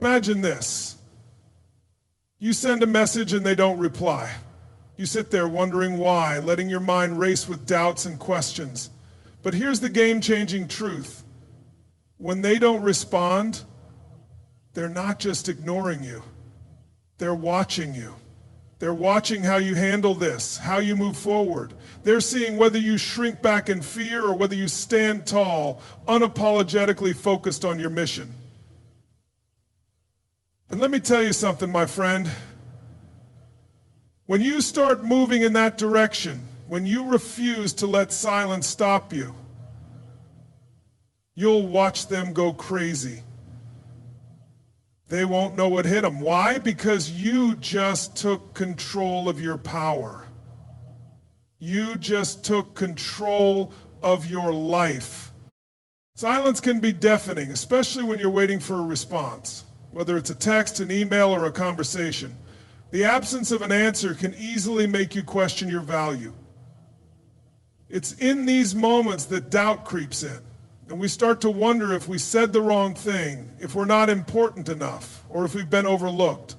Imagine this. You send a message and they don't reply. You sit there wondering why, letting your mind race with doubts and questions. But here's the game-changing truth. When they don't respond, they're not just ignoring you. They're watching you. They're watching how you handle this, how you move forward. They're seeing whether you shrink back in fear or whether you stand tall, unapologetically focused on your mission. And let me tell you something, my friend. When you start moving in that direction, when you refuse to let silence stop you, you'll watch them go crazy. They won't know what hit them. Why? Because you just took control of your power. You just took control of your life. Silence can be deafening, especially when you're waiting for a response, whether it's a text, an email, or a conversation. The absence of an answer can easily make you question your value. It's in these moments that doubt creeps in. And we start to wonder if we said the wrong thing, if we're not important enough, or if we've been overlooked.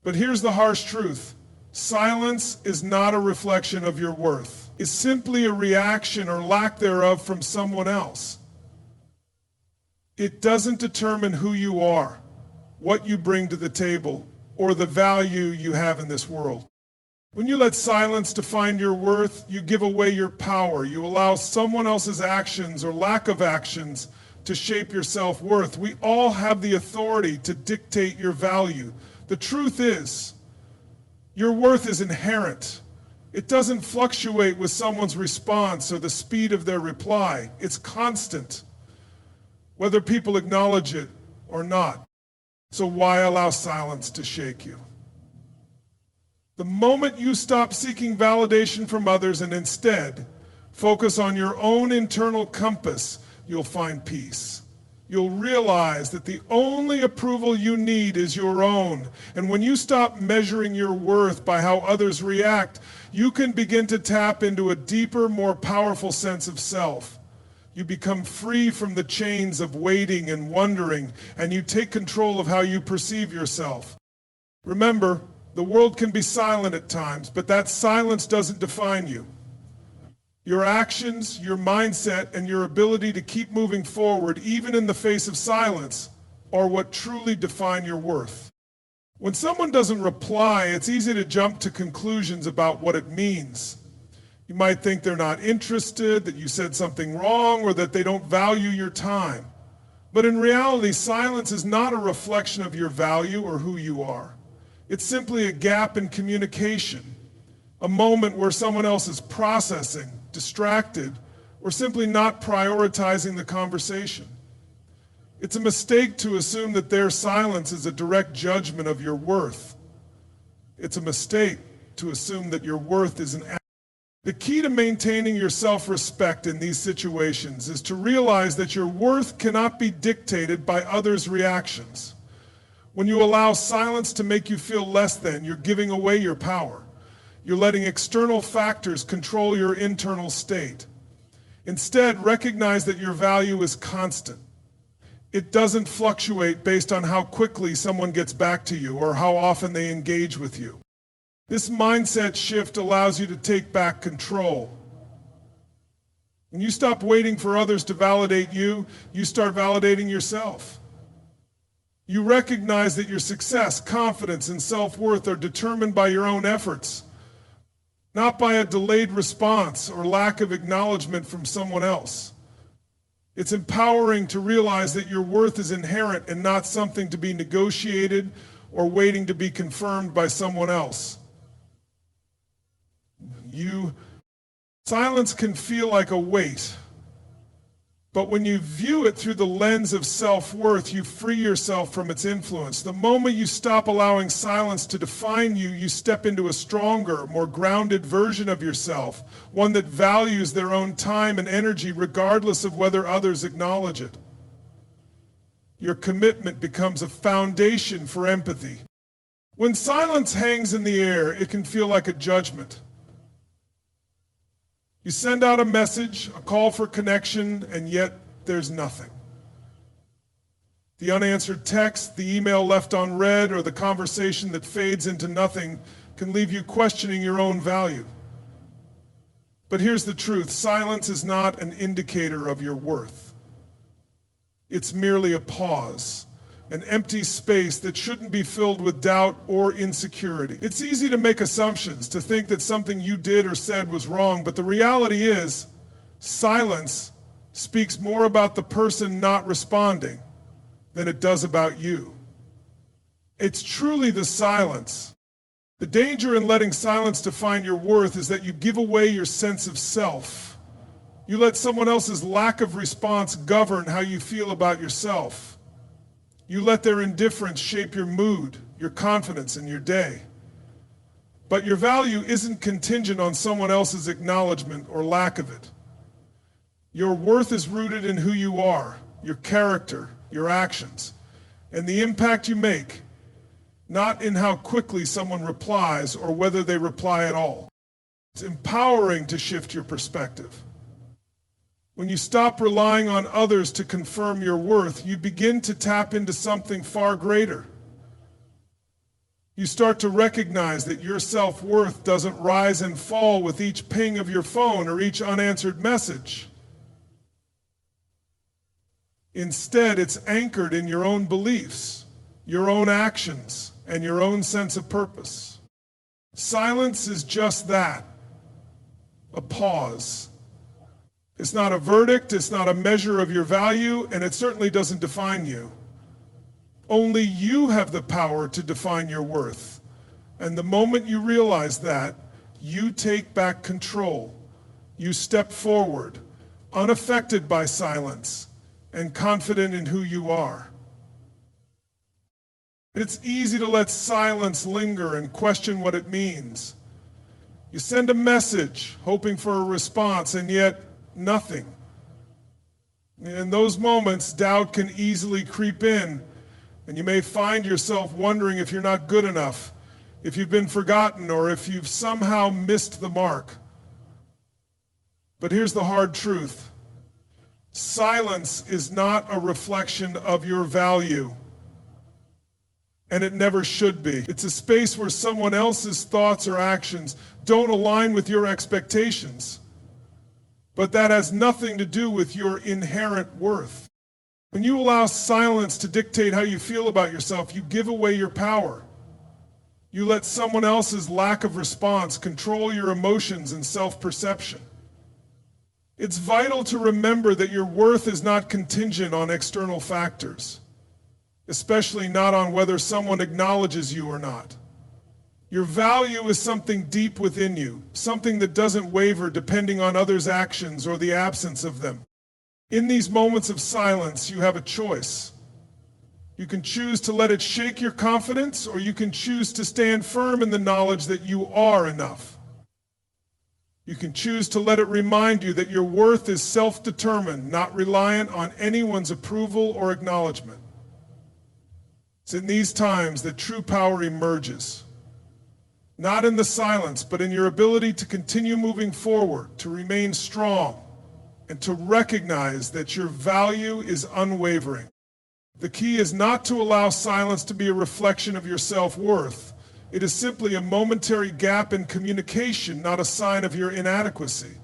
But here's the harsh truth. Silence is not a reflection of your worth. It's simply a reaction or lack thereof from someone else. It doesn't determine who you are, what you bring to the table, or the value you have in this world. When you let silence define your worth, you give away your power. You allow someone else's actions or lack of actions to shape your self-worth. We all have the authority to dictate your value. The truth is, your worth is inherent. It doesn't fluctuate with someone's response or the speed of their reply. It's constant, whether people acknowledge it or not. So why allow silence to shake you? The moment you stop seeking validation from others and instead focus on your own internal compass, you'll find peace. You'll realize that the only approval you need is your own. And when you stop measuring your worth by how others react, you can begin to tap into a deeper, more powerful sense of self. You become free from the chains of waiting and wondering, and you take control of how you perceive yourself. Remember, the world can be silent at times, but that silence doesn't define you. Your actions, your mindset, and your ability to keep moving forward, even in the face of silence, are what truly define your worth. When someone doesn't reply, it's easy to jump to conclusions about what it means. You might think they're not interested, that you said something wrong, or that they don't value your time. But in reality, silence is not a reflection of your value or who you are. It's simply a gap in communication, a moment where someone else is processing, distracted, or simply not prioritizing the conversation. It's a mistake to assume that their silence is a direct judgment of your worth. It's a mistake to assume that your worth is an act. The key to maintaining your self-respect in these situations is to realize that your worth cannot be dictated by others' reactions. When you allow silence to make you feel less than, you're giving away your power. You're letting external factors control your internal state. Instead, recognize that your value is constant. It doesn't fluctuate based on how quickly someone gets back to you or how often they engage with you. This mindset shift allows you to take back control. When you stop waiting for others to validate you, you start validating yourself. You recognize that your success, confidence, and self-worth are determined by your own efforts, not by a delayed response or lack of acknowledgement from someone else. It's empowering to realize that your worth is inherent and not something to be negotiated or waiting to be confirmed by someone else. Silence can feel like a weight. But when you view it through the lens of self-worth, you free yourself from its influence. The moment you stop allowing silence to define you, you step into a stronger, more grounded version of yourself, one that values their own time and energy regardless of whether others acknowledge it. Your commitment becomes a foundation for empathy. When silence hangs in the air, it can feel like a judgment. You send out a message, a call for connection, and yet there's nothing. The unanswered text, the email left unread, or the conversation that fades into nothing can leave you questioning your own value. But here's the truth: silence is not an indicator of your worth. It's merely a pause, an empty space that shouldn't be filled with doubt or insecurity. It's easy to make assumptions, to think that something you did or said was wrong, but the reality is, silence speaks more about the person not responding than it does about you. It's truly the silence. The danger in letting silence define your worth is that you give away your sense of self. You let someone else's lack of response govern how you feel about yourself. You let their indifference shape your mood, your confidence, and your day. But your value isn't contingent on someone else's acknowledgement or lack of it. Your worth is rooted in who you are, your character, your actions, and the impact you make, not in how quickly someone replies or whether they reply at all. It's empowering to shift your perspective. When you stop relying on others to confirm your worth, you begin to tap into something far greater. You start to recognize that your self-worth doesn't rise and fall with each ping of your phone or each unanswered message. Instead, it's anchored in your own beliefs, your own actions, and your own sense of purpose. Silence is just that, a pause. It's not a verdict, it's not a measure of your value, and it certainly doesn't define you. Only you have the power to define your worth. And the moment you realize that, you take back control. You step forward, unaffected by silence, and confident in who you are. It's easy to let silence linger and question what it means. You send a message hoping for a response, and yet nothing. In those moments, doubt can easily creep in, and you may find yourself wondering if you're not good enough, if you've been forgotten, or if you've somehow missed the mark. But here's the hard truth. Silence is not a reflection of your value, and it never should be. It's a space where someone else's thoughts or actions don't align with your expectations, but that has nothing to do with your inherent worth. When you allow silence to dictate how you feel about yourself, you give away your power. You let someone else's lack of response control your emotions and self-perception. It's vital to remember that your worth is not contingent on external factors, especially not on whether someone acknowledges you or not. Your value is something deep within you, something that doesn't waver depending on others' actions or the absence of them. In these moments of silence, you have a choice. You can choose to let it shake your confidence, or you can choose to stand firm in the knowledge that you are enough. You can choose to let it remind you that your worth is self-determined, not reliant on anyone's approval or acknowledgement. It's in these times that true power emerges. Not in the silence, but in your ability to continue moving forward, to remain strong, and to recognize that your value is unwavering. The key is not to allow silence to be a reflection of your self-worth. It is simply a momentary gap in communication, not a sign of your inadequacy.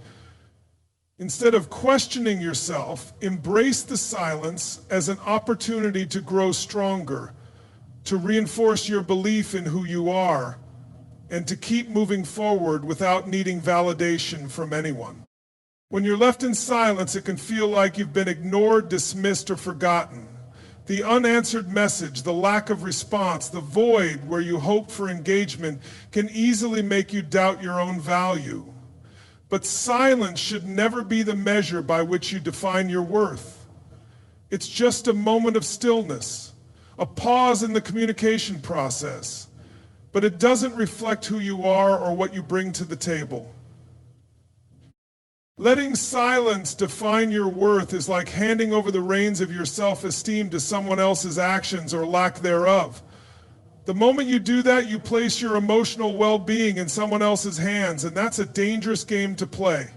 Instead of questioning yourself, embrace the silence as an opportunity to grow stronger, to reinforce your belief in who you are, and to keep moving forward without needing validation from anyone. When you're left in silence, it can feel like you've been ignored, dismissed, or forgotten. The unanswered message, the lack of response, the void where you hope for engagement can easily make you doubt your own value. But silence should never be the measure by which you define your worth. It's just a moment of stillness, a pause in the communication process, but it doesn't reflect who you are or what you bring to the table. Letting silence define your worth is like handing over the reins of your self-esteem to someone else's actions or lack thereof. The moment you do that, you place your emotional well-being in someone else's hands, and that's a dangerous game to play.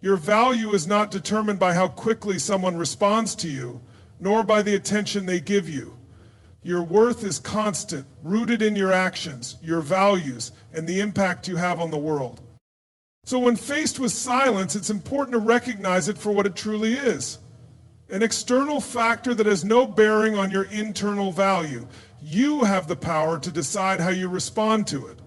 Your value is not determined by how quickly someone responds to you, nor by the attention they give you. Your worth is constant, rooted in your actions, your values, and the impact you have on the world. So when faced with silence, it's important to recognize it for what it truly is. An external factor that has no bearing on your internal value. You have the power to decide how you respond to it.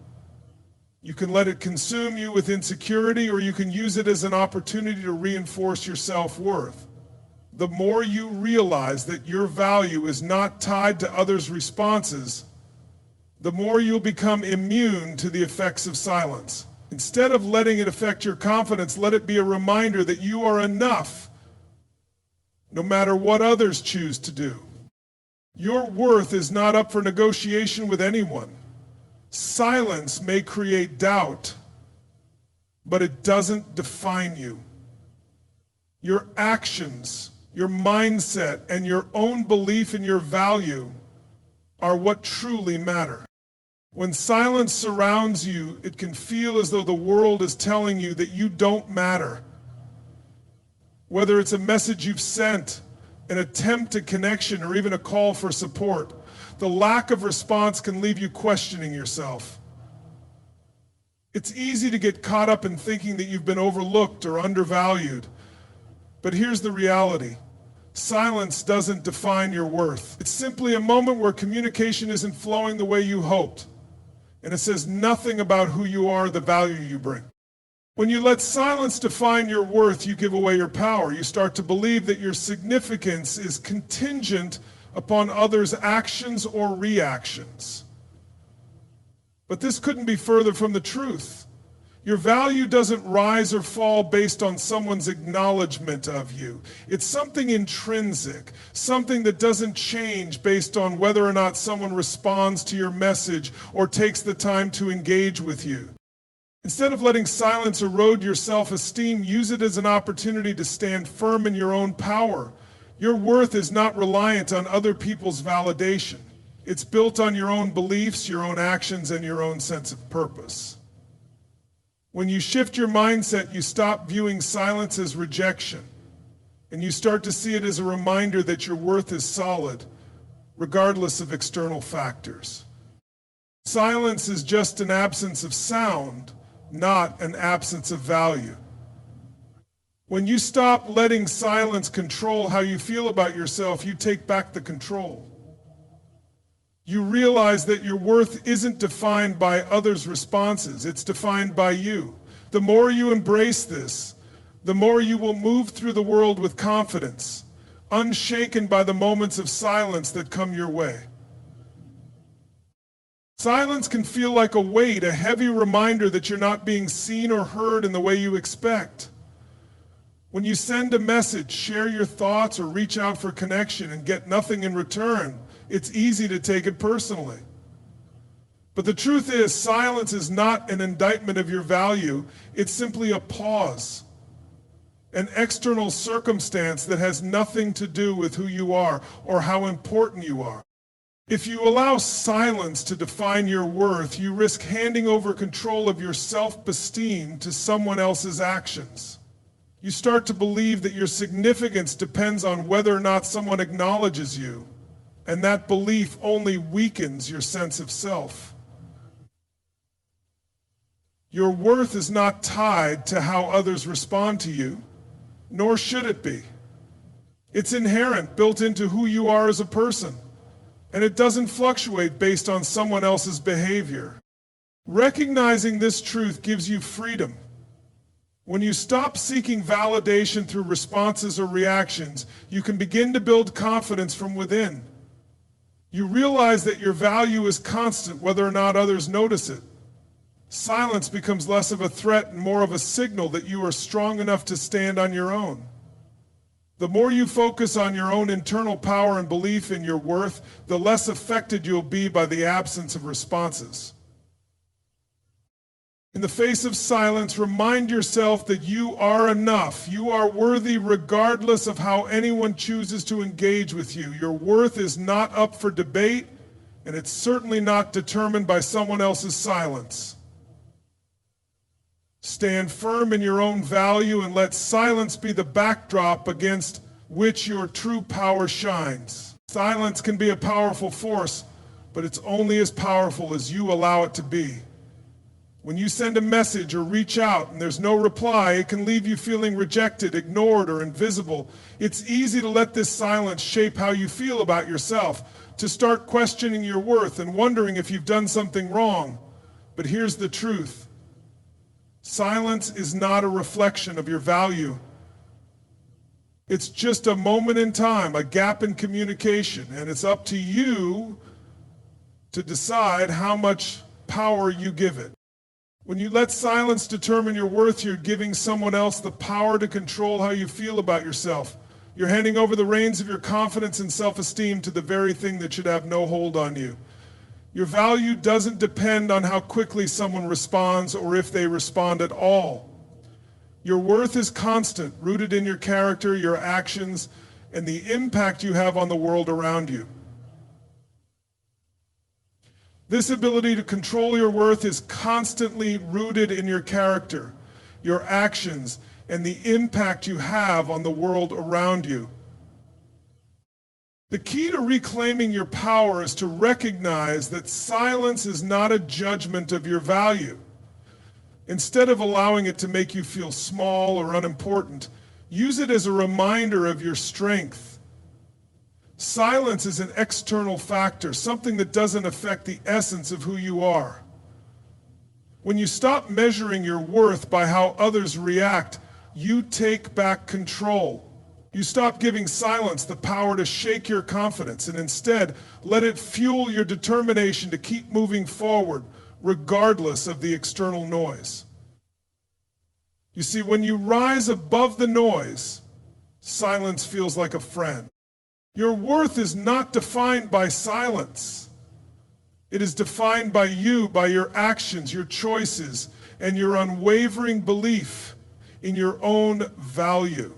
You can let it consume you with insecurity, or you can use it as an opportunity to reinforce your self-worth. The more you realize that your value is not tied to others' responses, the more you'll become immune to the effects of silence. Instead of letting it affect your confidence, let it be a reminder that you are enough, no matter what others choose to do. Your worth is not up for negotiation with anyone. Silence may create doubt, but it doesn't define you. Your actions, your mindset, and your own belief in your value are what truly matter. When silence surrounds you, it can feel as though the world is telling you that you don't matter. Whether it's a message you've sent, an attempt at connection, or even a call for support, the lack of response can leave you questioning yourself. It's easy to get caught up in thinking that you've been overlooked or undervalued. But here's the reality. Silence doesn't define your worth. It's simply a moment where communication isn't flowing the way you hoped. And it says nothing about who you are, the value you bring. When you let silence define your worth, you give away your power. You start to believe that your significance is contingent upon others' actions or reactions. But this couldn't be further from the truth. Your value doesn't rise or fall based on someone's acknowledgement of you. It's something intrinsic, something that doesn't change based on whether or not someone responds to your message or takes the time to engage with you. Instead of letting silence erode your self-esteem, use it as an opportunity to stand firm in your own power. Your worth is not reliant on other people's validation. It's built on your own beliefs, your own actions, and your own sense of purpose. When you shift your mindset, you stop viewing silence as rejection, and you start to see it as a reminder that your worth is solid, regardless of external factors. Silence is just an absence of sound, not an absence of value. When you stop letting silence control how you feel about yourself, you take back the control. You realize that your worth isn't defined by others' responses, it's defined by you. The more you embrace this, the more you will move through the world with confidence, unshaken by the moments of silence that come your way. Silence can feel like a weight, a heavy reminder that you're not being seen or heard in the way you expect. When you send a message, share your thoughts, or reach out for connection and get nothing in return, it's easy to take it personally. But the truth is, silence is not an indictment of your value. It's simply a pause, an external circumstance that has nothing to do with who you are or how important you are. If you allow silence to define your worth, you risk handing over control of your self-esteem to someone else's actions. You start to believe that your significance depends on whether or not someone acknowledges you, and that belief only weakens your sense of self. Your worth is not tied to how others respond to you, nor should it be. It's inherent, built into who you are as a person, and it doesn't fluctuate based on someone else's behavior. Recognizing this truth gives you freedom. When you stop seeking validation through responses or reactions, you can begin to build confidence from within. You realize that your value is constant whether or not others notice it. Silence becomes less of a threat and more of a signal that you are strong enough to stand on your own. The more you focus on your own internal power and belief in your worth, the less affected you'll be by the absence of responses. In the face of silence, remind yourself that you are enough. You are worthy regardless of how anyone chooses to engage with you. Your worth is not up for debate, and it's certainly not determined by someone else's silence. Stand firm in your own value and let silence be the backdrop against which your true power shines. Silence can be a powerful force, but it's only as powerful as you allow it to be. When you send a message or reach out and there's no reply, it can leave you feeling rejected, ignored, or invisible. It's easy to let this silence shape how you feel about yourself, to start questioning your worth and wondering if you've done something wrong. But here's the truth. Silence is not a reflection of your value. It's just a moment in time, a gap in communication, and it's up to you to decide how much power you give it. When you let silence determine your worth, you're giving someone else the power to control how you feel about yourself. You're handing over the reins of your confidence and self-esteem to the very thing that should have no hold on you. Your value doesn't depend on how quickly someone responds or if they respond at all. Your worth is constant, rooted in your character, your actions, and the impact you have on the world around you. This ability to control your worth is constantly rooted in your character, your actions, and the impact you have on the world around you. The key to reclaiming your power is to recognize that silence is not a judgment of your value. Instead of allowing it to make you feel small or unimportant, use it as a reminder of your strength. Silence is an external factor, something that doesn't affect the essence of who you are. When you stop measuring your worth by how others react, you take back control. You stop giving silence the power to shake your confidence and instead let it fuel your determination to keep moving forward, regardless of the external noise. You see, when you rise above the noise, silence feels like a friend. Your worth is not defined by silence. It is defined by you, by your actions, your choices, and your unwavering belief in your own value.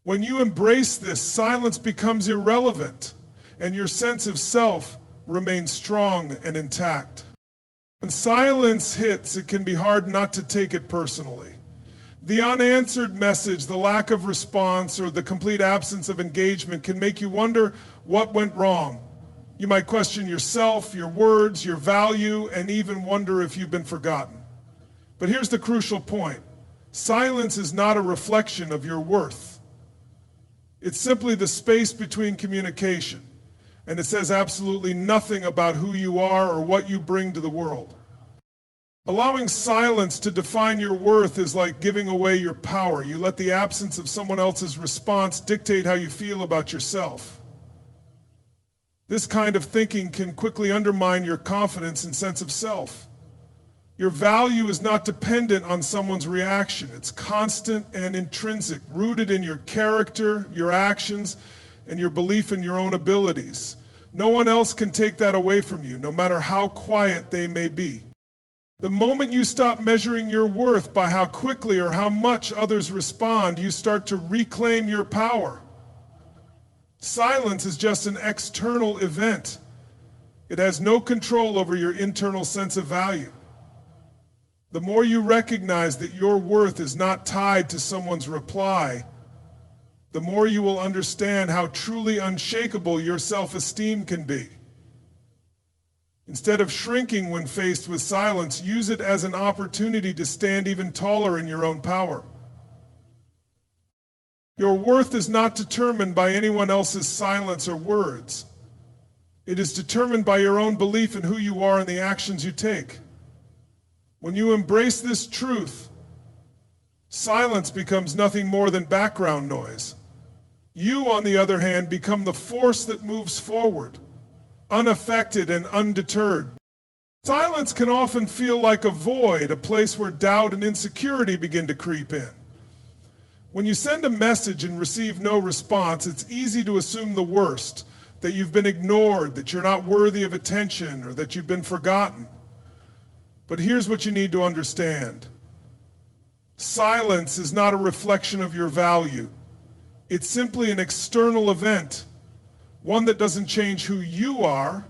When you embrace this, silence becomes irrelevant, and your sense of self remains strong and intact. When silence hits, it can be hard not to take it personally. The unanswered message, the lack of response, or the complete absence of engagement can make you wonder what went wrong. You might question yourself, your words, your value, and even wonder if you've been forgotten. But here's the crucial point. Silence is not a reflection of your worth. It's simply the space between communication, and it says absolutely nothing about who you are or what you bring to the world. Allowing silence to define your worth is like giving away your power. You let the absence of someone else's response dictate how you feel about yourself. This kind of thinking can quickly undermine your confidence and sense of self. Your value is not dependent on someone's reaction. It's constant and intrinsic, rooted in your character, your actions, and your belief in your own abilities. No one else can take that away from you, no matter how quiet they may be. The moment you stop measuring your worth by how quickly or how much others respond, you start to reclaim your power. Silence is just an external event. It has no control over your internal sense of value. The more you recognize that your worth is not tied to someone's reply, the more you will understand how truly unshakable your self-esteem can be. Instead of shrinking when faced with silence, use it as an opportunity to stand even taller in your own power. Your worth is not determined by anyone else's silence or words. It is determined by your own belief in who you are and the actions you take. When you embrace this truth, silence becomes nothing more than background noise. You, on the other hand, become the force that moves forward, unaffected and undeterred. Silence can often feel like a void, a place where doubt and insecurity begin to creep in. When you send a message and receive no response, it's easy to assume the worst, that you've been ignored, that you're not worthy of attention, or that you've been forgotten. But here's what you need to understand. Silence is not a reflection of your value. It's simply an external event, one that doesn't change who you are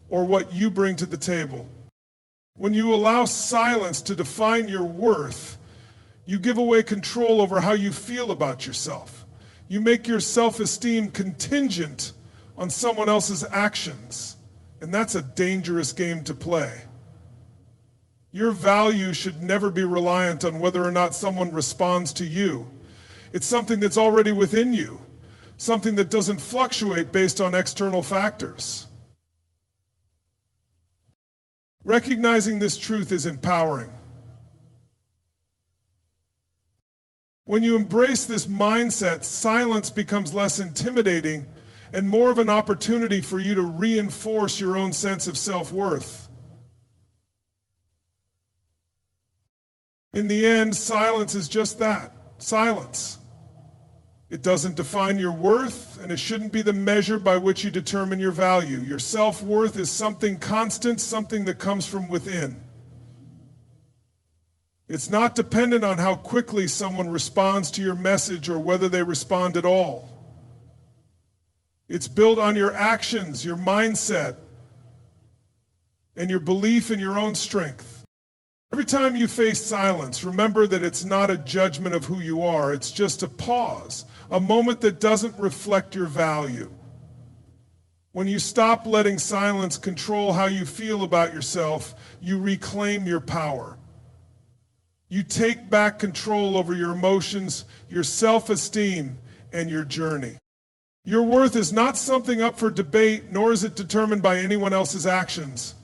or what you bring to the table. When you allow silence to define your worth, You give away control over how you feel about yourself. You make your self-esteem contingent on someone else's actions, and that's a dangerous game to play. Your value should never be reliant on whether or not someone responds to you. It's something that's already within you, something that doesn't fluctuate based on external factors. Recognizing this truth is empowering. When you embrace this mindset, silence becomes less intimidating and more of an opportunity for you to reinforce your own sense of self-worth. In the end, silence is just that, silence. It doesn't define your worth, and it shouldn't be the measure by which you determine your value. Your self-worth is something constant, something that comes from within. It's not dependent on how quickly someone responds to your message or whether they respond at all. It's built on your actions, your mindset, and your belief in your own strength. Every time you face silence, remember that it's not a judgment of who you are. It's just a pause, a moment that doesn't reflect your value. When you stop letting silence control how you feel about yourself, you reclaim your power. You take back control over your emotions, your self-esteem, and your journey. Your worth is not something up for debate, nor is it determined by anyone else's actions.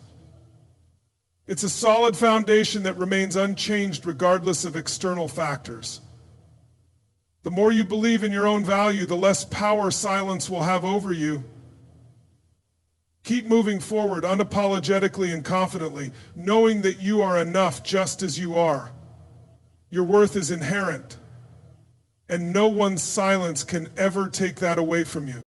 It's a solid foundation that remains unchanged regardless of external factors. The more you believe in your own value, the less power silence will have over you. Keep moving forward unapologetically and confidently, knowing that you are enough just as you are. Your worth is inherent, and no one's silence can ever take that away from you.